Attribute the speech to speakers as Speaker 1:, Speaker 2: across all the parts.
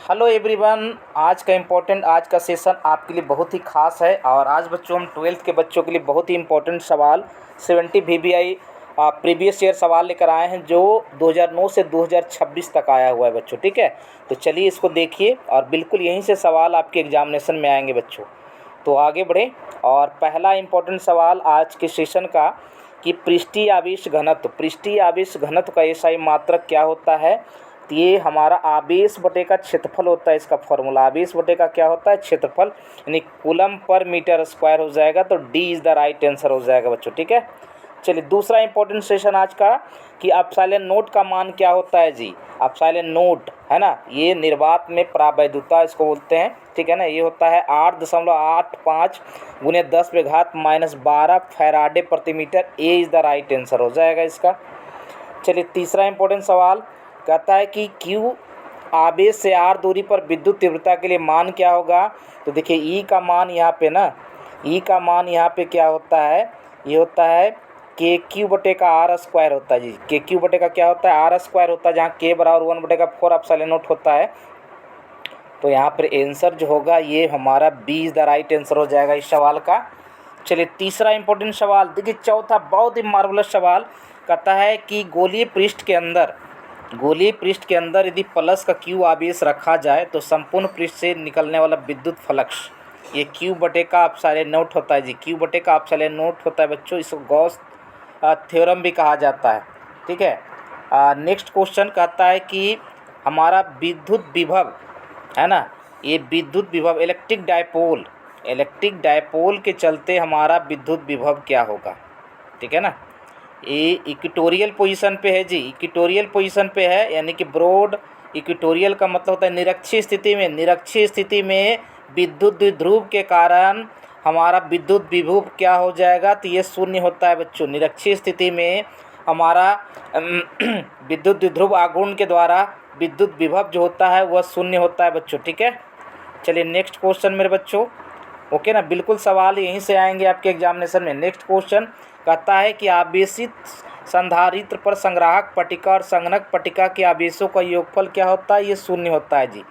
Speaker 1: Hello everyone. आज का session आपके लिए बहुत ही खास है और आज बच्चों हम 12th के बच्चों के लिए बहुत ही इम्पोर्टेंट सवाल 70 VBI प्रीवियस ईयर सवाल लेकर आए हैं जो 2009 से 2026 तक आया हुआ है बच्चों। ठीक है, तो चलिए इसको देखिए और बिल्कुल यहीं से सवाल आपके एग्जामिनेशन में आएंगे बच्चों। तो आगे बढ़ें और पहला इम्पोर्टेंट सवाल आज के सेशन का कि पृष्ठीय आवेश घनत्व का एसआई मात्रक क्या होता है। तो ये हमारा आवेश बटे का क्षेत्रफल होता है। इसका फॉर्मूला आवेश बटे का क्या होता है, क्षेत्रफल, यानी कूलम पर मीटर स्क्वायर हो जाएगा। तो D is the right answer हो जाएगा बच्चों। ठीक है, चलिए दूसरा इंपॉर्टेंट सेशन आज का कि एप्सिलॉन नोट का मान क्या होता है जी। एप्सिलॉन नोट है ना, ये निर्वात में परावैद्युता इसको बोलते हैं। ठीक है ना, ये होता है 8.85 गुने 10⁻⁻12 फैराडे प्रति meter. A is the right answer हो जाएगा इसका। चलिए तीसरा इंपॉर्टेंट सवाल कहता है कि क्यू आवेश से आर दूरी पर विद्युत तीव्रता के लिए मान क्या होगा। तो देखिए ई का मान यहाँ पे क्या होता है, ये होता है के क्यू बटे का आर स्क्वायर होता है जी। के क्यू बटे का क्या होता है, आर स्क्वायर होता है, जहाँ के बराबर 1/4 एप्सिलॉन नोट होता है। तो यहाँ पर आंसर जो होगा ये हमारा B is the right answer हो जाएगा इस सवाल का। चलिए तीसरा इंपॉर्टेंट सवाल देखिए, चौथा बहुत ही मार्वलस सवाल कहता है कि गोलीय पृष्ठ के अंदर यदि प्लस का क्यू आवेश रखा जाए तो संपूर्ण पृष्ठ से निकलने वाला विद्युत फ्लक्स ये क्यू बटे का एप्सिलॉन नोट होता है जी। क्यू बटे का एप्सिलॉन नोट होता है बच्चों, इसको गॉस थ्योरम भी कहा जाता है। ठीक है, नेक्स्ट क्वेश्चन कहता है कि हमारा विद्युत विभव है ना, ये विद्युत विभव इलेक्ट्रिक डायपोल के चलते हमारा विद्युत विभव क्या होगा। ठीक है ना, ये इक्वेटोरियल पोजीशन पे है जी, इक्वेटोरियल पोजीशन पे है, यानी कि ब्रॉड इक्वेटोरियल का मतलब होता है निरक्षीय स्थिति में विद्युत द्विध्रुव के कारण हमारा विद्युत विभव क्या हो जाएगा। तो ये शून्य होता है बच्चों। निरक्षीय स्थिति में हमारा विद्युत द्विध्रुव आघूर्ण के द्वारा विद्युत विभव जो होता है वह शून्य होता है बच्चों। ठीक है, चलिए नेक्स्ट क्वेश्चन मेरे बच्चों। ओके ना, बिल्कुल सवाल यहीं से आएंगे आपके एग्जामिनेशन में। नेक्स्ट क्वेश्चन कहता है कि आवेशित संधारित्र पर संग्राहक पट्टिका और संघनक पट्टिका के आवेशों का योगफल क्या होता है, ये शून्य होता है जी।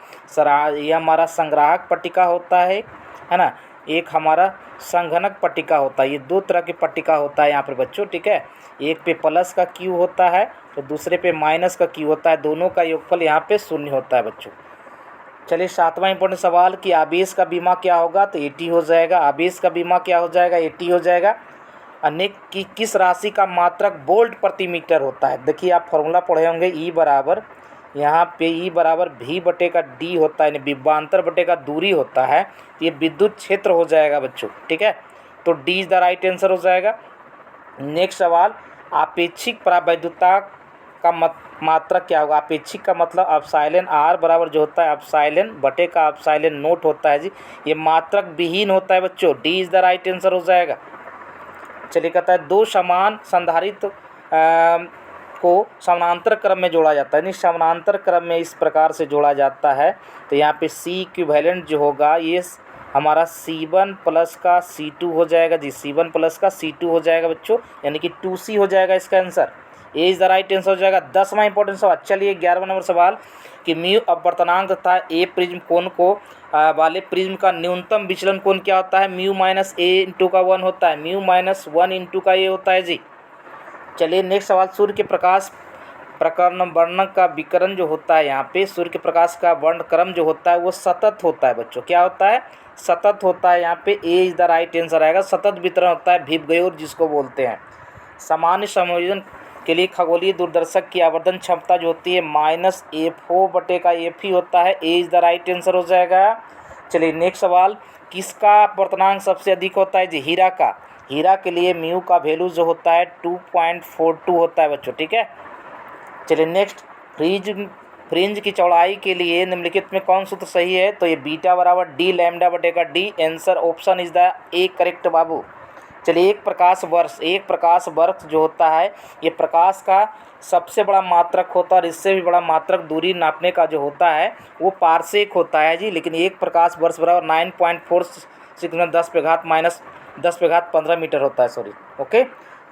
Speaker 1: ये हमारा संग्राहक पट्टिका होता है ना, एक हमारा संघनक पट्टिका होता है। ये दो तरह की पट्टिका होता है यहाँ पर बच्चों। ठीक है, एक पे प्लस का क्यू होता है तो दूसरे पे माइनस का क्यू होता है, दोनों का योगफल यहाँ पे शून्य होता है बच्चों। चलिए सातवां इंपॉर्टेंट सवाल कि आवेश का बीमा क्या होगा। तो 80 हो जाएगा। आवेश का बीमा क्या हो जाएगा, 80 हो जाएगा। अनेक की किस राशि का मात्रक वोल्ट प्रति मीटर होता है। देखिए आप फॉर्मूला पढ़े होंगे, ई बराबर यहाँ पे ई बराबर भी बटे का डी होता है, यानी विभवांतर बटे का दूरी होता है। ये विद्युत क्षेत्र हो जाएगा बच्चों। ठीक है, तो D is the right answer हो जाएगा। नेक्स्ट सवाल, आपेक्षिक परावैद्युता का मात्रक क्या होगा। अपेक्षिक का मतलब एप्सिलॉन आर बराबर जो होता है एप्सिलॉन बटे का एप्सिलॉन नोट होता है जी। ये मात्रक विहीन होता है बच्चों। D is the right answer हो जाएगा। चलिए कहता है दो समान संधारित्र को समानांतर क्रम में जोड़ा जाता है, यानी समानांतर क्रम में इस प्रकार से जोड़ा जाता है। तो यहाँ पे सी इक्विवेलेंट जो होगा ये हमारा C1 प्लस का C2 हो जाएगा जी। C1 प्लस का C2 हो जाएगा बच्चों, यानी कि 2C हो जाएगा इसका answer. A is the right answer हो जाएगा। 10वां इंपॉर्टेंट सवाल। चलिए 11वां नंबर सवाल कि म्यू अपवर्तनांक तथा ए प्रिज्म कोण को वाले प्रिज्म का न्यूनतम विचलन कोण क्या होता है। म्यू माइनस ए इंटू का 1 होता है, म्यू माइनस 1 इंटू का ए होता है जी। चलिए नेक्स्ट सवाल, सूर्य के प्रकाश प्रकरण वर्णक का विकर्ण जो होता है, यहाँ पे सूर्य के प्रकाश का वर्णक्रम जो होता है वो सतत होता है बच्चों। क्या होता है, सतत होता है। यहाँ पे ए इज़ द राइट आंसर आएगा। सतत वितरण होता है, भिबगयोर जिसको बोलते हैं। सामान्य संयोजन के लिए खगोलीय दूरदर्शक की आवर्धन क्षमता जो होती है -F0 बटे का F ही होता है। ए इज़ द राइट आंसर हो जाएगा। चलिए नेक्स्ट सवाल, किसका अपवर्तनांक सबसे अधिक होता है जी। हीरा का। हीरा के लिए म्यू का वैल्यू जो होता है 2.42 होता है बच्चों। ठीक है, चलिए नेक्स्ट, फ्रिंज की चौड़ाई के लिए निम्नलिखित में कौन सूत्र सही है। तो ये बीटा बराबर डी लैम्डा बटे का D. Answer option is the A correct बाबू। चलिए एक प्रकाश वर्ष जो होता है ये प्रकाश का सबसे बड़ा मात्रक होता है और इससे भी बड़ा मात्रक दूरी नापने का जो होता है वो पारसेक होता है जी। लेकिन एक प्रकाश वर्ष बराबर 9.46 10⁻−10⁻15 मीटर होता है, सॉरी। ओके,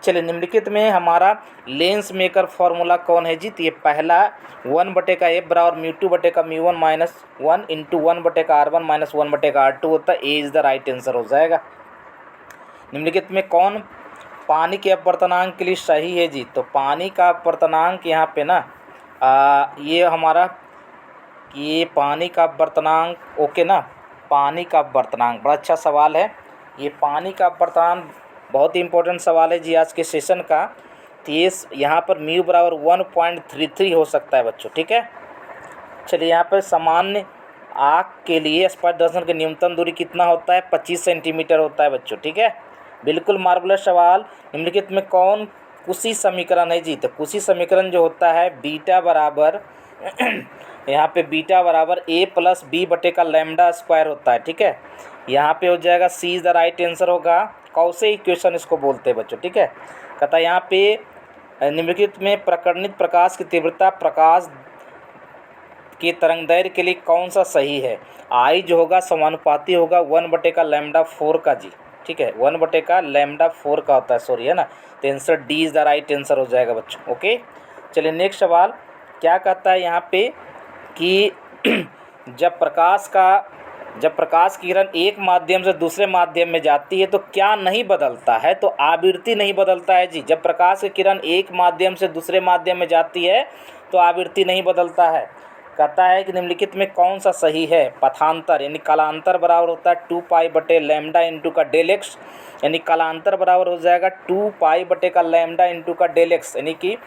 Speaker 1: चलिए निम्नलिखित में हमारा लेंस मेकर फॉर्मूला कौन है जी? तो ये पहला 1/F बराबर μ2/μ1 minus 1 into 1/R1 minus 1/R2 होता है। ए इज़ द राइट आंसर हो जाएगा। निम्नलिखित में कौन पानी के अपवर्तनांक के लिए सही है जी? तो पानी का अपवर्तनांक यहाँ पे ना ये हमारा ये पानी का अपवर्तनांक ओके ना, पानी का अपवर्तनांक बड़ा अच्छा सवाल है। ये पानी का अपवर्तनांक बहुत ही इंपॉर्टेंट सवाल है जी आज के सेशन का। तो ये यहाँ पर म्यू बराबर 1.33 हो सकता है बच्चों, ठीक है। चलिए यहाँ पर सामान्य आँख के लिए स्पर्श दर्शन की न्यूनतम दूरी कितना होता है? 25 सेंटीमीटर होता है बच्चों, ठीक है। बिल्कुल मार्वलस सवाल। निम्नलिखित में कौन कुशी समीकरण है जी? तो कुशी समीकरण जो होता है बीटा बराबर यहाँ पे बीटा बराबर a प्लस बी बटे का लैम्डा स्क्वायर होता है, ठीक है। यहाँ पे हो जाएगा सी इज़ द राइट आंसर होगा। कौसे इक्वेशन इसको बोलते हैं बच्चों, ठीक है। कहता है यहाँ पे निम्नलिखित में प्रकर्णित प्रकाश की तीव्रता प्रकाश के तरंगदैर्घ्य के लिए कौन सा सही है? आई जो होगा समानुपाती होगा 1/λ4 का जी, ठीक है। 1/λ4 का होता है, सॉरी है ना। तो answer D is the right answer हो जाएगा बच्चों, ओके। चलिए नेक्स्ट सवाल क्या कहता है यहाँ पे कि जब प्रकाश की किरण एक माध्यम से दूसरे माध्यम में जाती है तो क्या नहीं बदलता है? तो आवृत्ति नहीं बदलता है जी। जब प्रकाश की किरण एक माध्यम से दूसरे माध्यम में जाती है तो आवृत्ति नहीं बदलता है। कहता है कि निम्नलिखित में कौन सा सही है? पथांतर यानी कालांतर बराबर होता है 2π/λ इंटू का डेल एक्स, यानी कालांतर बराबर हो जाएगा 2π/λ इंटू का डेल एक्स, यानी कि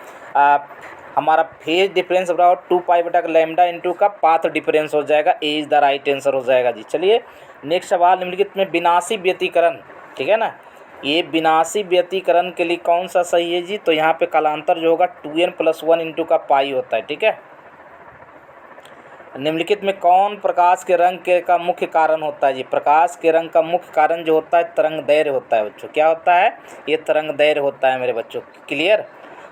Speaker 1: हमारा फेज डिफरेंस बराबर 2π/λ इंटू का पाथ डिफरेंस हो जाएगा। ए इज़ द राइट आंसर हो जाएगा जी। चलिए नेक्स्ट सवाल निम्नलिखित में विनाशी व्यतिकरण, ठीक है ना। ये विनाशी व्यतिकरण के लिए कौन सा सही है जी? तो यहाँ पे कालांतर जो होगा 2n+1 इंटू का पाई होता है, ठीक है। निम्नलिखित में कौन प्रकाश के रंग का मुख्य कारण होता है जी? प्रकाश के रंग का मुख्य कारण जो होता है तरंगदैर्घ्य होता है बच्चों। क्या होता है? ये तरंगदैर्घ्य होता है मेरे बच्चों, क्लियर।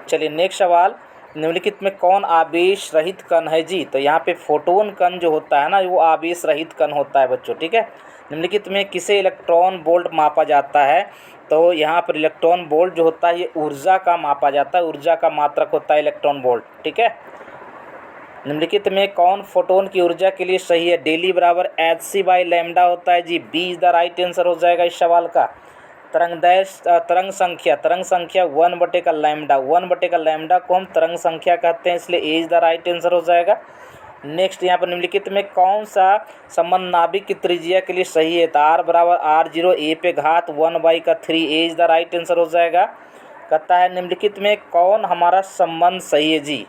Speaker 1: चलिए नेक्स्ट सवाल निम्नलिखित में कौन आवेश रहित कण है जी? तो यहाँ पे फोटोन कण जो होता है ना वो आवेश रहित कण होता है बच्चों, ठीक है। निम्नलिखित में किसे इलेक्ट्रॉन वोल्ट मापा जाता है? तो यहाँ पर इलेक्ट्रॉन वोल्ट जो होता है ये ऊर्जा का मापा जाता है, ऊर्जा का मात्रक होता है इलेक्ट्रॉन वोल्ट, ठीक है। निम्नलिखित में कौन फोटोन की ऊर्जा के लिए सही है? डेली बराबर hc/λ होता है जी। B is the right answer हो जाएगा इस सवाल का। तरंग संख्या 1/λ को हम तरंग संख्या कहते हैं, इसलिए ए इज़ द राइट आंसर हो जाएगा। नेक्स्ट यहाँ पर निम्नलिखित में कौन सा संबंध नाभिक की त्रिज्या के लिए सही है? तो r बराबर r0 a पे घात 1/3, ए इज़ द राइट आंसर हो जाएगा। कहता है निम्नलिखित में कौन हमारा संबंध सही है जी?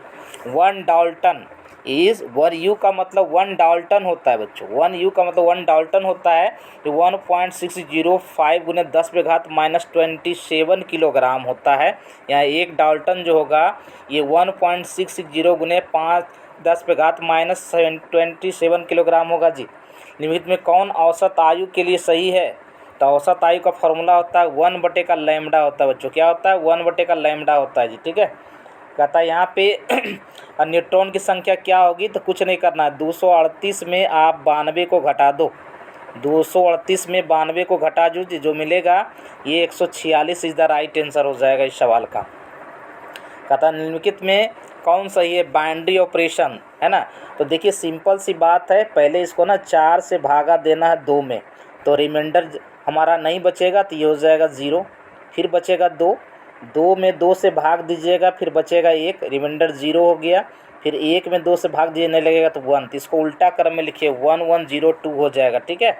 Speaker 1: 1 डाल्टन इज़ 1U का मतलब 1 डाल्टन होता है बच्चों। 1U का मतलब 1 डाल्टन होता है, तो 1.605 × 10⁻⁻27 किलोग्राम होता है। यहाँ एक डाल्टन जो होगा ये 1.660 × 10⁻⁻27 किलोग्राम होगा जी। निम्नलिखित में कौन औसत आयु के लिए सही है? तो औसत आयु का फॉर्मूला होता है 1/λ होता है बच्चों। क्या होता है? 1/λ होता है जी, ठीक है। कहता है यहाँ पे न्यूट्रॉन की संख्या क्या होगी? तो कुछ नहीं करना है, 238 में आप 92 को घटा दो, 238 में 92 को घटा दो, जो मिलेगा ये 146 इज़ द राइट आंसर हो जाएगा इस सवाल का। कहता है निम्नलिखित में कौन सही है? बाइनरी ऑपरेशन, है ना। तो देखिए सिंपल सी बात है, पहले इसको ना 4 से भागा देना है 2 में, तो रिमाइंडर हमारा नहीं बचेगा, तो ये हो जाएगा 0, फिर बचेगा 2 में 2 से भाग दीजिएगा, फिर बचेगा 1, रिमाइंडर 0 हो गया, फिर 1 में 2 से भाग दीजिए नहीं लगेगा तो 1, तो इसको उल्टा क्रम में लिखिए 1102 हो जाएगा, ठीक है।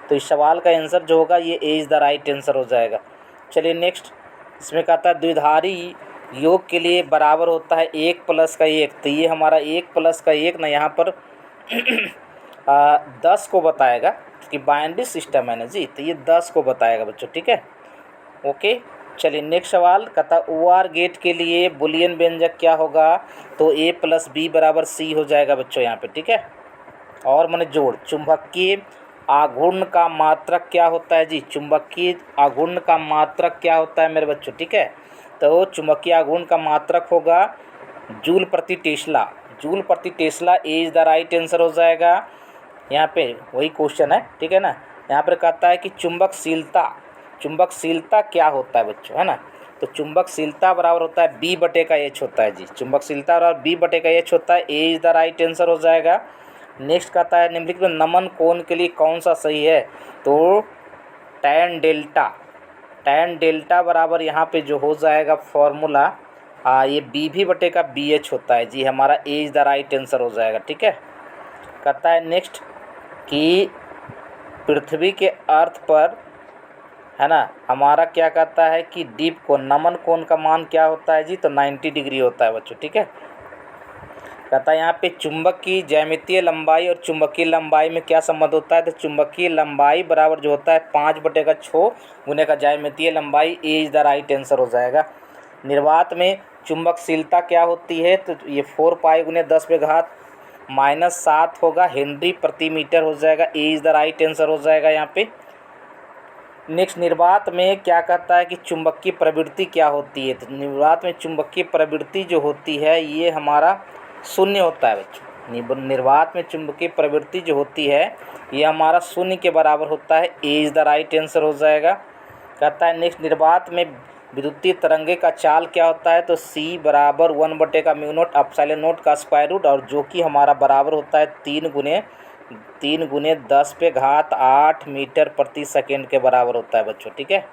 Speaker 1: तो इस सवाल का आंसर जो होगा ये ए इज़ द राइट आंसर हो जाएगा। चलिए नेक्स्ट इसमें कहता है द्विधारी योग के लिए बराबर होता है 1 + 1, तो ये हमारा 1 + 1 ना यहाँ पर 10 को बताएगा कि बाइनरी सिस्टम है ना जी, तो ये 10 को बताएगा बच्चों, ठीक है, ओके। चलिए नेक्स्ट सवाल कहता OR गेट के लिए बुलियन व्यंजक क्या होगा? तो A + B = C हो जाएगा बच्चों यहाँ पे, ठीक है। और मैंने जोड़ चुंबकीय आघूर्ण का मात्रक क्या होता है जी? चुंबकीय आघूर्ण का मात्रक क्या होता है मेरे बच्चों, ठीक है। तो चुंबकीय आघूर्ण का मात्रक होगा जूल प्रति टेस्ला, जूल प्रति Tesla, A is the right answer हो जाएगा। यहाँ पे वही क्वेश्चन है, ठीक है ना। यहाँ पर कहता है कि चुंबकशीलता क्या होता है बच्चों, है ना। तो चुंबकशीलता बराबर होता है बी बटे का एच होता है जी। चुंबकशीलता बराबर बी बटे का एच होता है, ए इज द राइट आंसर हो जाएगा। नेक्स्ट कहता है निम्नलिखित में नमन कोण के लिए कौन सा सही है, तो टैन डेल्टा। टैन डेल्टा बराबर यहाँ पे जो हो जाएगा फॉर्मूला ये बी भी बटे का बी एच होता है जी, हमारा ए इज द राइट आंसर हो जाएगा। ठीक है, कहता है नेक्स्ट कि पृथ्वी के अर्थ पर है ना हमारा क्या कहता है कि डीप कोण नमन कोण का मान क्या होता है जी, तो 90 डिग्री होता है बच्चों। ठीक है, कहता है यहाँ पे चुंबक की ज्यामितीय लंबाई और चुंबकीय लंबाई में क्या संबंध होता है, तो चुंबकीय लंबाई बराबर जो होता है 5/6 गुने का ज्यामितीय लंबाई, ए इज द राइट आंसर हो जाएगा। निर्वात में चुंबकशीलता क्या होती है, तो ये 4 पाई गुने 10⁻⁻7 होगा, हेनरी प्रति मीटर हो जाएगा, ए इज द राइट आंसर हो जाएगा यहाँ पे। नेक्स्ट निर्वात में क्या कहता है कि चुंबकीय प्रवृत्ति क्या होती है, तो निर्वात में चुंबकीय प्रवृत्ति जो होती है ये हमारा शून्य होता है बच्चों। निर्वात में चुंबकीय प्रवृत्ति जो होती है ये हमारा शून्य के बराबर होता है, ए इज द राइट आंसर हो जाएगा। कहता है नेक्स्ट निर्वात में विद्युतीय तरंगे का चाल क्या होता है, तो सी बराबर 1/μ0 एप्सिलॉन नॉट का स्क्वायर रूट, और जो कि हमारा बराबर होता है 3 गुने 10⁸ मीटर प्रति सेकेंड के बराबर होता है बच्चों। ठीक है,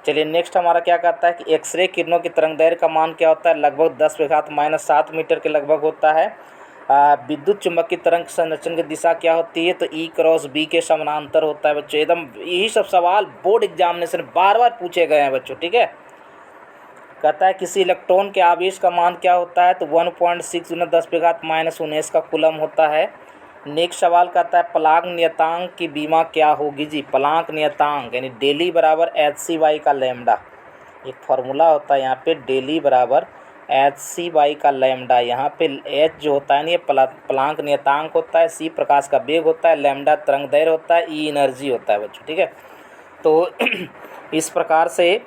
Speaker 1: चलिए नेक्स्ट हमारा क्या कहता है कि एक्सरे किरणों की तरंगदैर्घ्य का मान क्या होता है, लगभग 10⁻⁻7 मीटर के लगभग होता है। विद्युत चुंबकीय तरंग संरक्षण की दिशा क्या होती है, तो ई क्रॉस बी के समानांतर होता है बच्चों। एकदम यही सब सवाल बोर्ड एग्जामिनेशन बार बार पूछे गए हैं बच्चों। ठीक है, कहता है किसी इलेक्ट्रॉन के आवेश का मान क्या होता है, तो 1.6 × 10⁻⁻19 का कूलम होता है। नेक्स्ट सवाल कहता है प्लांक नियतांक की बीमा क्या होगी जी, प्लांक नियतांक यानी डेली बराबर HC/, का लैम्डा, एक फार्मूला होता है यहाँ पे, डेली बराबर HC/, का लैम्डा। यहाँ पे H जो होता है ना ये प्लांक नियतांक होता है, C प्रकाश का वेग होता है, लैम्डा तरंगदैर्घ्य होता है, E एनर्जी होता है बच्चों। ठीक है, तो इस प्रकार से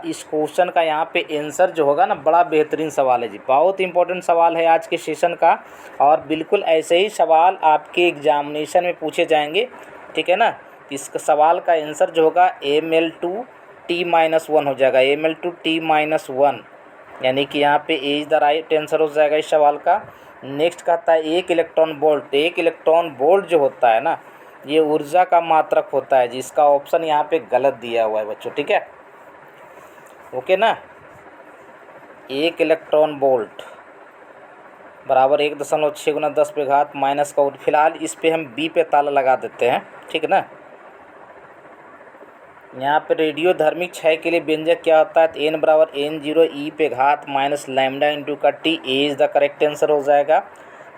Speaker 1: इस क्वेश्चन का यहाँ पे आंसर जो होगा ना बड़ा बेहतरीन सवाल है जी, बहुत इंपॉर्टेंट सवाल है आज के सेशन का, और बिल्कुल ऐसे ही सवाल आपके एग्जामिनेशन में पूछे जाएंगे। ठीक है ना, इस सवाल का आंसर जो होगा mL2T-1 हो जाएगा, mL2T-1, यानी कि यहाँ पे ए इज द राइट आंसर हो जाएगा इस सवाल का। नेक्स्ट कहता है एक इलेक्ट्रॉन वोल्ट जो होता है ना ये ऊर्जा का मात्रक होता है, जिसका ऑप्शन यहाँ पे गलत दिया हुआ है बच्चों। ठीक है, ओके ना, 1 इलेक्ट्रॉन वोल्ट बराबर 1.6 × 10⁻⁻, का फिलहाल इस पे हम बी पे ताला लगा देते हैं। ठीक है ना, यहाँ पे रेडियोधर्मी क्षय के लिए व्यंजक क्या होता है, तो n बराबर n0 e⁻⁻ लैम्डा इंटू का t, A is the correct answer हो जाएगा।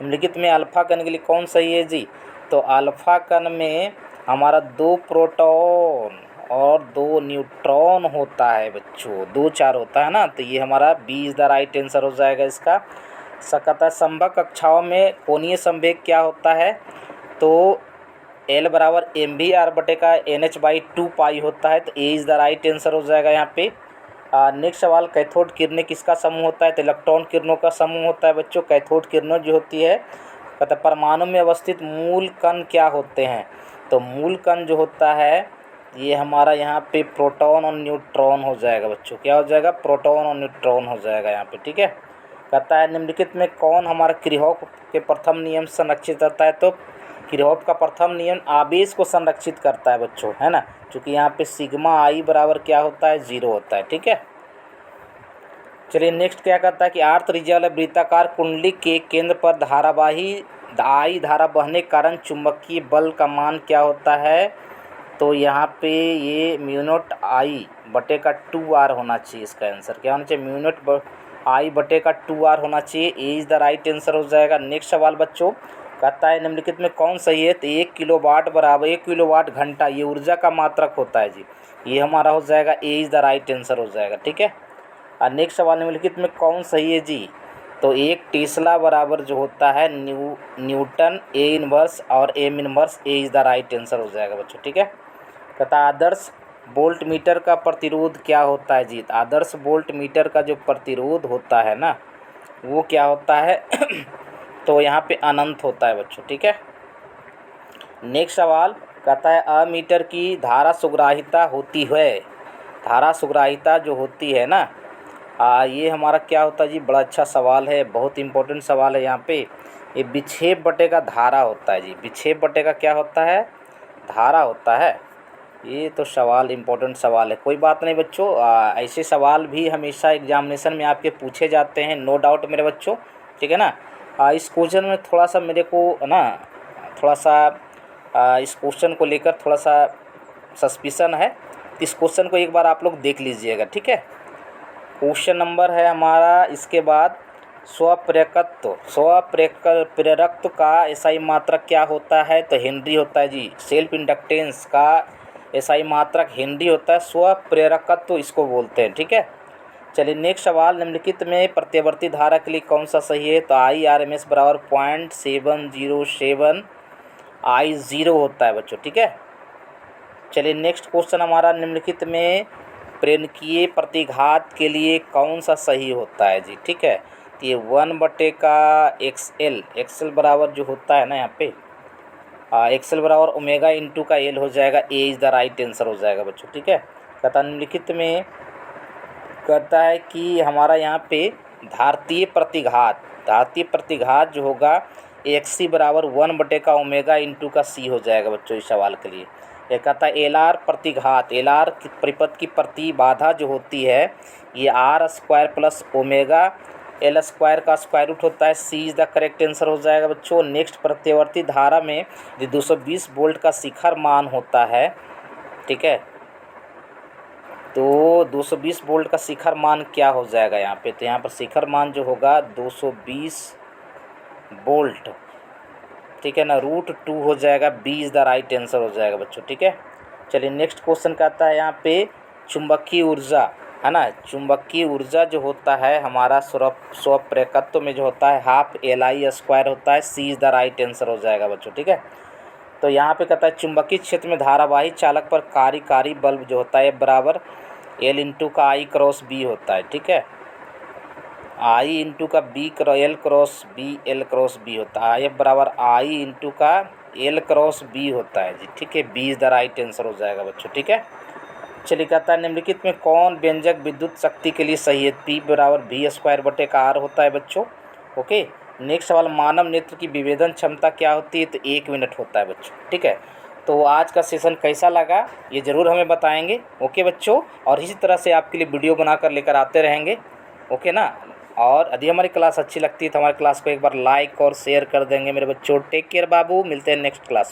Speaker 1: निम्नलिखित में अल्फा कण के लिए कौन सही है जी, तो अल्फा कण में हमारा 2 प्रोटॉन और 2 न्यूट्रॉन होता है बच्चों, 2 4 होता है ना, तो ये हमारा B is the right answer हो जाएगा इसका। कहता संभव कक्षाओं में कोणीय संवेग क्या होता है, तो L बराबर mvr/NH/2 पाई होता है, तो ए इज़ द राइट आंसर हो जाएगा यहाँ पे। नेक्स्ट सवाल कैथोड किरणें किसका समूह होता है, तो इलेक्ट्रॉन किरणों का समूह होता है बच्चों। कैथोड किरणें जो होती है कहता परमाणु में अवस्थित मूल कण क्या होते हैं, तो मूल कण जो होता है ये हमारा यहाँ पे प्रोटॉन और न्यूट्रॉन हो जाएगा बच्चों। क्या हो जाएगा, प्रोटॉन और न्यूट्रॉन हो जाएगा यहाँ पे। ठीक है, कहता है निम्नलिखित में कौन हमारा किरचॉफ के प्रथम नियम संरक्षित करता है, तो किरचॉफ का प्रथम नियम आवेश को संरक्षित करता है बच्चों, है ना, क्योंकि यहाँ पे सिग्मा आई बराबर क्या होता है, 0 होता है। ठीक है, चलिए नेक्स्ट क्या कहता है कि आर्त त्रिज्या वाले वृत्ताकार कुंडली के केंद्र पर धारावाही आई धारा बहने के कारण चुंबकीय बल का मान क्या होता है, तो यहाँ पे ये μ0 I/2R होना चाहिए। इसका आंसर क्या होना चाहिए, μ0 I/2R होना चाहिए, ए इज़ द राइट आंसर हो जाएगा। नेक्स्ट सवाल बच्चों कहता है निम्नलिखित में कौन सही है, तो 1 किलोवाट बराबर 1 किलोवाट घंटा ये ऊर्जा का मात्रक होता है जी, ये हमारा हो जाएगा, ए इज़ द राइट आंसर हो जाएगा। ठीक है, और नेक्स्ट सवाल निम्नलिखित में कौन सही है जी, तो 1 टेस्ला बराबर जो होता है न्यूटन ए इनवर्स और M inverse, A is the right answer हो जाएगा बच्चों। ठीक है, कहता आदर्श वोल्ट मीटर का प्रतिरोध क्या होता है जी, आदर्श वोल्ट मीटर का जो प्रतिरोध होता है ना वो क्या होता है तो यहाँ पे अनंत होता है बच्चों। ठीक है, नेक्स्ट सवाल कहता है अमीटर की धारा सुग्राहिता होती है, धारा सुग्राहिता जो होती है ना, ये हमारा क्या होता है जी, बड़ा अच्छा सवाल है, बहुत इंपॉर्टेंट सवाल है यहाँ पे। ये विक्षेप बटे का धारा होता है जी, विक्षेप बटे का क्या होता है, धारा होता है। ये तो सवाल इम्पोर्टेंट सवाल है, कोई बात नहीं बच्चों, ऐसे सवाल भी हमेशा एग्जामिनेशन में आपके पूछे जाते हैं, नो डाउट मेरे बच्चों, ठीक है ना। इस क्वेश्चन में थोड़ा सा मेरे को ना, थोड़ा सा इस क्वेश्चन को लेकर थोड़ा सा सस्पिशन है। इस क्वेश्चन को एक बार आप लोग देख लीजिएगा, ठीक है। क्वेश्चन नंबर है हमारा, इसके बाद स्वप्रेरकत्व, स्वप्रेरकत्व का एसआई मात्रक क्या होता है, तो हेनरी होता है जी। सेल्फ इंडक्टेंस का एसआई मात्रक हेनरी होता है, स्वप्रेरकत्व इसको बोलते हैं, ठीक है। चलिए नेक्स्ट सवाल, निम्नलिखित में प्रत्यवर्ती धारा के लिए कौन सा सही है, तो IRMS बराबर 0.707 I0 होता है बच्चों, ठीक है। चलिए नेक्स्ट क्वेश्चन हमारा, निम्नलिखित में प्रेरकीय प्रतिघात के लिए कौन सा सही होता है जी, ठीक है। तो ये 1 का एक्सएल बराबर जो होता है ना यहाँ पे, एक्सएल बराबर ओमेगा इंटू का एल हो जाएगा, ए इज़ द राइट आंसर हो जाएगा बच्चों, ठीक है। कहता निम्नलिखित में कहता है कि हमारा यहाँ पे धारतीय प्रतिघात जो होगा XC बराबर 1 का ओमेगा इंटू का C हो जाएगा बच्चों इस सवाल के लिए। यह कहता है LR प्रतिघात, LR परिपथ की प्रतिबाधा जो होती है ये R² प्लस ओमेगा L² का स्क्वायर रूट होता है, C is the correct answer हो जाएगा बच्चों। नेक्स्ट, प्रत्यवर्ती धारा में जो 220 वोल्ट का शिखर मान होता है, ठीक है, तो 220 वोल्ट का शिखर मान क्या हो जाएगा यहाँ पे, तो यहाँ पर शिखर मान जो होगा 220 वोल्ट, ठीक है ना, √2 हो जाएगा, B is the right answer हो जाएगा बच्चों, ठीक है। चलिए नेक्स्ट क्वेश्चन कहता है यहाँ पे चुंबकीय ऊर्जा, है ना, चुंबकीय ऊर्जा जो होता है हमारा स्वप्रेरकत्व में जो होता है ½ LI² होता है, सी इज़ द राइट आंसर हो जाएगा बच्चों, ठीक है। तो यहाँ पे कहता है चुंबकीय क्षेत्र में धारावाही चालक पर कार्यकारी बल्ब जो होता है बराबर L इंटू का I क्रॉस B होता है, ठीक है, I इंटू का L क्रॉस B होता है, F बराबर I इंटू का L क्रॉस B होता है जी, ठीक है, B is the right answer हो जाएगा बच्चों, ठीक है। चलिए कहता है निम्नलिखित में कौन व्यंजक विद्युत शक्ति के लिए सही है, P बराबर V² का R होता है बच्चों, ओके। नेक्स्ट सवाल, मानव नेत्र की विभेदन क्षमता क्या होती है, तो 1 मिनट होता है बच्चों, ठीक है। तो आज का सेशन कैसा लगा ये ज़रूर हमें बताएंगे, ओके बच्चों, और इसी तरह से आपके लिए वीडियो बनाकर लेकर आते रहेंगे, ओके ना। और यदि हमारी क्लास अच्छी लगती है तो हमारी क्लास को एक बार लाइक और शेयर कर देंगे मेरे बच्चों। टेक केयर बाबू, मिलते हैं नेक्स्ट क्लास।